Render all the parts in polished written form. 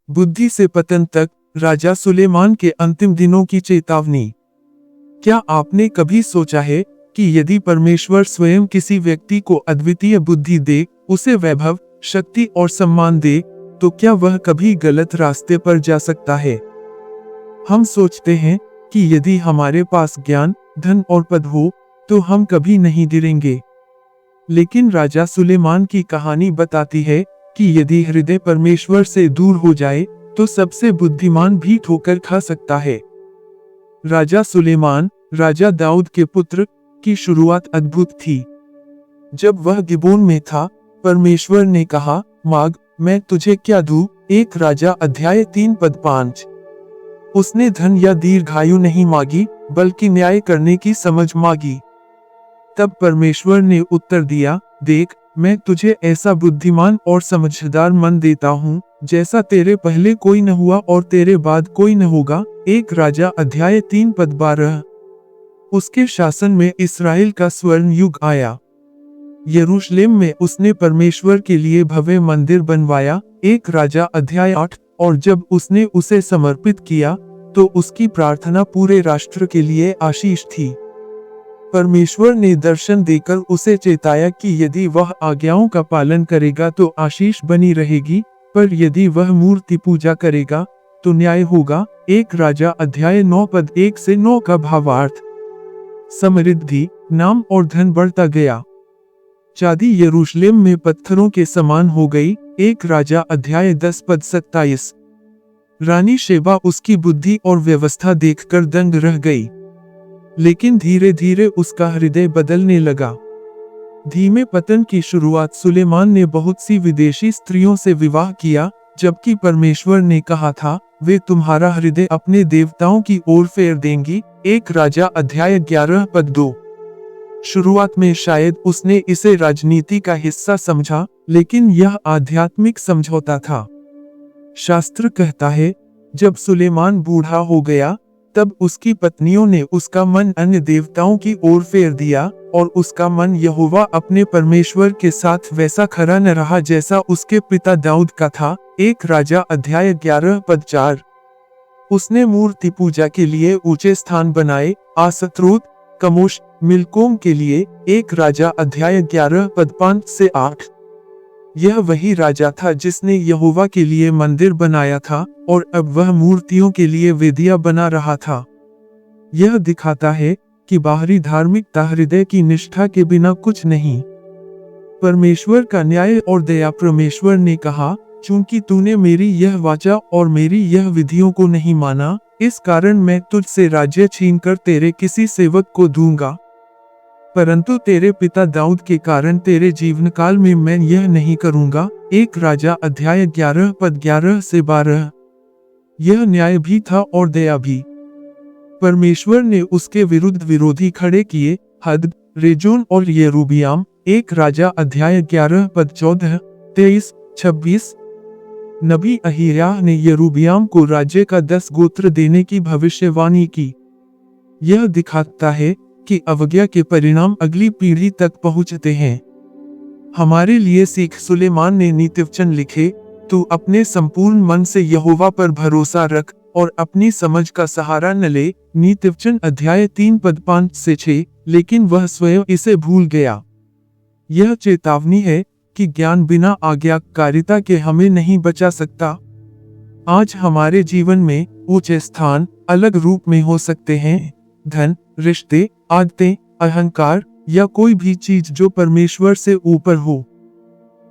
बुद्धि से पतन तक, राजा सुलेमान के अंतिम दिनों की चेतावनी। क्या आपने कभी सोचा है कि यदि परमेश्वर स्वयं किसी व्यक्ति को अद्वितीय बुद्धि दे, उसे वैभव, शक्ति और सम्मान दे, तो क्या वह कभी गलत रास्ते पर जा सकता है? हम सोचते हैं कि यदि हमारे पास ज्ञान, धन और पद हो, तो हम कभी नहीं गिरेंगे। लेकिन राजा सुलेमान की कहानी बताती है कि यदि हृदय परमेश्वर से दूर हो जाए, तो सबसे बुद्धिमान भी ठोकर खा सकता है। राजा सुलेमान, राजा दाऊद के पुत्र, की शुरुआत अद्भुत थी। जब वह गिबोन में था, परमेश्वर ने कहा, मांग, मैं तुझे क्या दूं? 1 राजा अध्याय 3 पद 5। उसने धन या दीर्घायु नहीं मांगी, बल्कि न्याय करने की समझ मांगी। तब परमेश्वर ने उत्तर दिया, देख, मैं तुझे ऐसा बुद्धिमान और समझदार मन देता हूँ, जैसा तेरे पहले कोई न हुआ और तेरे बाद कोई न होगा। 1 राजा अध्याय 3 पद 12। उसके शासन में इस्राएल का स्वर्ण युग आया। यरूशलेम में उसने परमेश्वर के लिए भव्य मंदिर बनवाया। 1 राजा अध्याय 8। और जब उसने उसे समर्पित किया, तो उसकी प्रार्थना पूरे राष्ट्र के लिए आशीष थी। परमेश्वर ने दर्शन देकर उसे चेताया कि यदि वह आज्ञाओं का पालन करेगा तो आशीष बनी रहेगी, पर यदि वह मूर्ति पूजा करेगा तो न्याय होगा। 1 राजा अध्याय 9 पद 1 से 9 का भावार्थ। समृद्धि, नाम और धन बढ़ता गया। चांदी यरूशलेम में पत्थरों के समान हो गई। 1 राजा अध्याय 10 पद 27। रानी शेबा उसकी बुद्धि और व्यवस्था देखकर दंग रह गई। लेकिन धीरे धीरे उसका हृदय बदलने लगा। धीमे पतन की शुरुआत सुलेमान ने बहुत सी विदेशी स्त्रियों से विवाह किया, जबकि परमेश्वर ने कहा था, वे तुम्हारा हृदय अपने देवताओं की ओर फेर देंगी। 1 राजा अध्याय 11 पद 2। शुरुआत में शायद उसने इसे राजनीति का हिस्सा समझा, लेकिन यह आध्यात्मिक समझौता था। शास्त्र कहता है, जब सुलेमान बूढ़ा हो गया, तब उसकी पत्नियों ने उसका मन अन्य देवताओं की ओर फेर दिया, और उसका मन यहोवा अपने परमेश्वर के साथ वैसा खरा न रहा जैसा उसके पिता दाऊद का था। 1 राजा अध्याय 11 पद 4। उसने मूर्ति पूजा के लिए ऊंचे स्थान बनाए, आसत्रोत, कमोश, मिल्कोम के लिए। 1 राजा अध्याय 11 पद 5 से 8। यह वही राजा था जिसने यहोवा के लिए मंदिर बनाया था, और अब वह मूर्तियों के लिए वेदियां बना रहा था। यह दिखाता है कि बाहरी धार्मिकता हृदय की निष्ठा के बिना कुछ नहीं। परमेश्वर का न्याय और दया। परमेश्वर ने कहा, चूंकि तूने मेरी यह वाचा और मेरी यह विधियों को नहीं माना, इस कारण मैं तुझसे राज्य छीनकर तेरे किसी सेवक को दूंगा। परंतु तेरे पिता दाऊद के कारण तेरे जीवन काल में मैं यह नहीं करूंगा। 1 राजा अध्याय 11 पद 11 से 12। यह न्याय भी था और दया भी। परमेश्वर ने उसके विरुद्ध विरोधी खड़े किए, हद, रेजोन और यरूबियाम। 1 राजा अध्याय 11 पद 14, 23, 26। नबी अहिय्याह ने यरूबियाम को राज्य का 10 गोत्र देने की भविष्यवाणी की। यह दिखाता है कि अवज्ञा के परिणाम अगली पीढ़ी तक पहुंचते हैं। हमारे लिए सीख। सुलेमान ने नीतिवचन लिखे, तू अपने संपूर्ण मन से यहोवा पर भरोसा रख और अपनी समझ का सहारा न ले। नीतिवचन अध्याय 3 पद 5 से 6। लेकिन वह स्वयं इसे भूल गया। यह चेतावनी है कि ज्ञान बिना आज्ञाकारिता के हमें नहीं बचा सकता। आज हमारे जीवन में ऊंचे स्थान अलग रूप में हो सकते हैं। धन, रिश्ते, आदतें, अहंकार या कोई भी चीज जो परमेश्वर से ऊपर हो।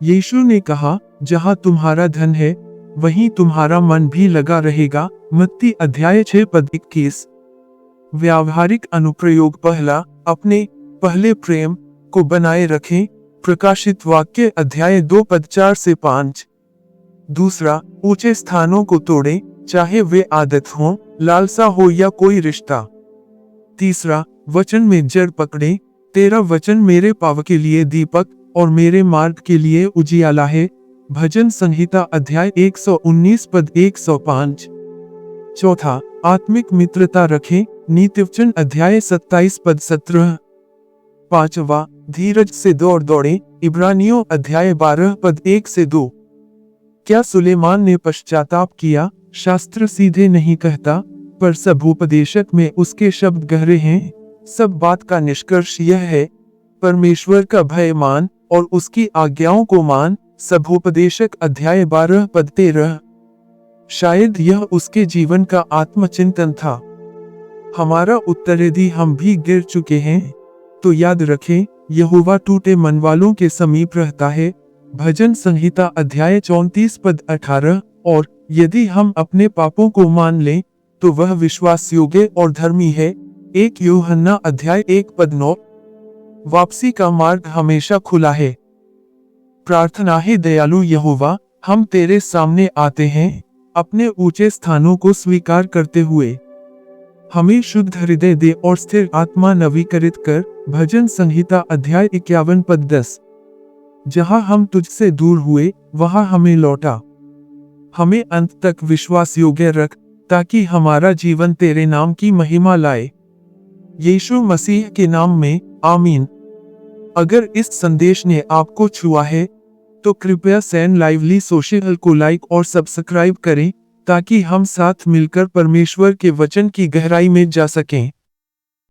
यीशु ने कहा, जहां तुम्हारा धन है, वहीं तुम्हारा मन भी लगा रहेगा। मत्ती अध्याय 6 पद 21। व्यावहारिक अनुप्रयोग। पहला, अपने पहले प्रेम को बनाए रखें। प्रकाशित वाक्य अध्याय 2 पद 4 से 5। दूसरा, ऊंचे स्थानों को तोड़ें, चाहे वे आदत हो, लालसा हो या कोई रिश्ता। तीसरा, वचन में जड़ पकड़ें। तेरा वचन मेरे पाँव के लिए दीपक और मेरे मार्ग के लिए उजियाला है। भजन संहिता अध्याय 119 पद 105। चौथा, आत्मिक मित्रता रखें। नीतिवचन अध्याय 27 पद 17। पांचवा, धीरज से दौड़ें। इब्रानियों अध्याय 12 पद 1 से 2। क्या सुलेमान ने पश्चाताप किया? शास्त्र सीधे नहीं कहता, पर सभोपदेशक में उसके शब्द गहरे हैं। सब बात का निष्कर्ष यह है, परमेश्वर का भय मान और उसकी आज्ञाओं को मान। सभोपदेशक अध्याय 12 पद 13। शायद यह उसके जीवन का आत्मचिंतन था। हमारा उत्तर यदि हम भी गिर चुके हैं तो याद रखें, यहोवा टूटे मन वालों के समीप रहता है। भजन संहिता अध्याय 34 पद 18। और यदि हम अपने पापों को मान लें तो वह विश्वास योग्य और धर्मी है। 1 यूहन्ना अध्याय 1 पद 9। वापसी का मार्ग हमेशा खुला है। प्रार्थना है, दयालु यहोवा, हम तेरे सामने आते हैं अपने ऊंचे स्थानों को स्वीकार करते हुए। हमें शुद्ध हृदय दे और स्थिर आत्मा नवीकरित कर। भजन संहिता अध्याय 51 पद 10। जहां हम तुझसे दूर हुए वहां हमें लौटा। हमें अंत तक विश्वास योग्य रख ताकि हमारा जीवन तेरे नाम की महिमा लाए। यीशु मसीह के नाम में आमीन। अगर इस संदेश ने आपको छुआ है तो कृपया सैन लाइवली सोशल को लाइक और सब्सक्राइब करें ताकि हम साथ मिलकर परमेश्वर के वचन की गहराई में जा सकें।